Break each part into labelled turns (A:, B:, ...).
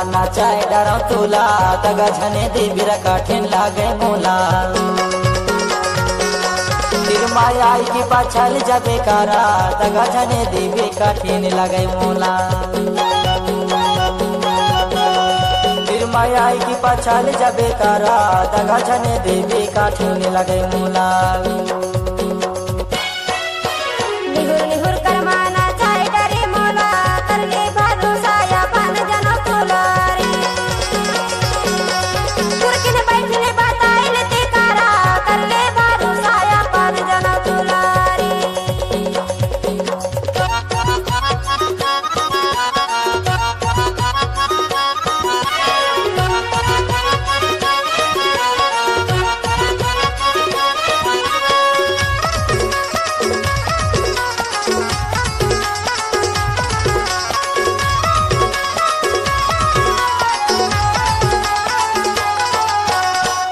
A: करमाना चाय डरो तुला दगा झने देवी कठिन लागे मोला फिर माया की पाछल जबे कारा दगा झने देवी कठिन लागे मोला फिर माया की पाछल जबे कारा दगा झने देवी कठिन लागे मोला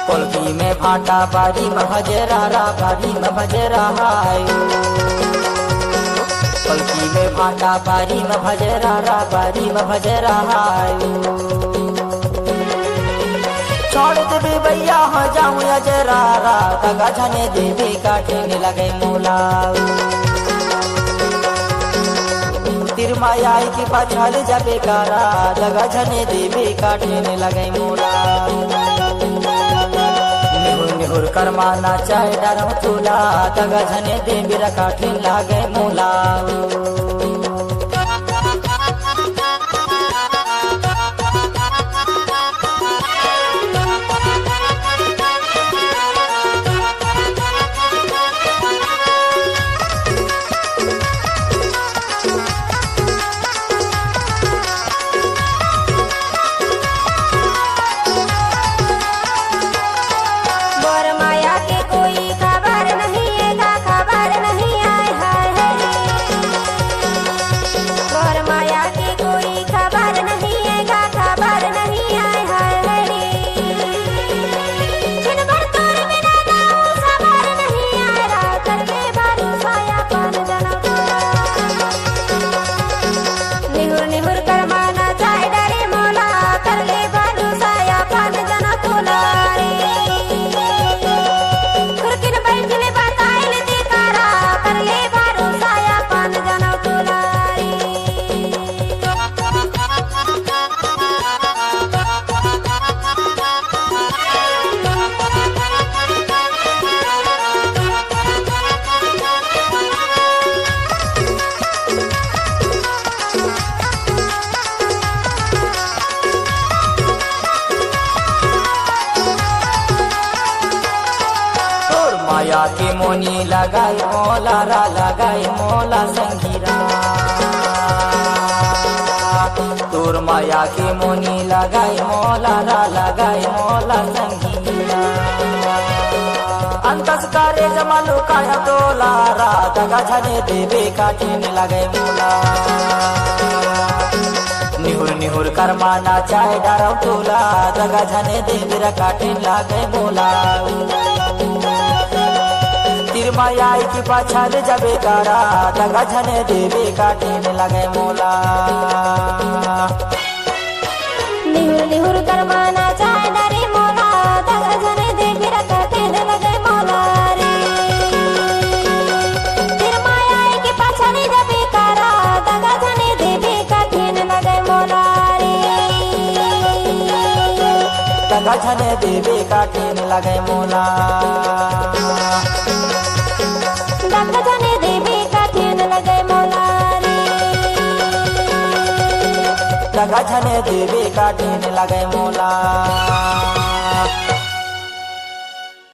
A: पलकी में भाटा बारी में भजरा बारी में भजरा हाय पलकी में भाटा बारी में भजरा बारी में भजरा हाय छोड़ देवे भैया हो जाऊं अजरा दगा झने देवी काटने लगे मोला तिरमाया की पाछाल जबे कारा दगा झने देवी काटने लगे मोला निहुर करमाना चाय डरो तुला दगा झने देवी काठिन लागे मोला माया के मोनी लगाई मोला रा लगाई मोला संगीरा तोर माया के मोनी लगाई मोला रा लगाई मोला संगीरा अंतस करे जमालू काया तोला रा दगा झने देवे काठिन लगे मोला निहुर निहुर करमाना चाय डरो तुला दगा झने देवी काठिन लागे मोला तिरमाया की पाछाल जबे कारा दगा झने देवी काठिन लगे मोला
B: निहुर निहुर करमाना चाय डरे मोला दगा झने देवी काठिन लगे मोला रे तिरमाया की पाछाल जबे कारा दगा झने देवी काठिन लगे मोला रे
A: दगा झने देवी काठिन लगे मोला
B: दगा झने देवी काठिन लगे मोला रे
A: दगा झने देवी काठिन लगे मोला।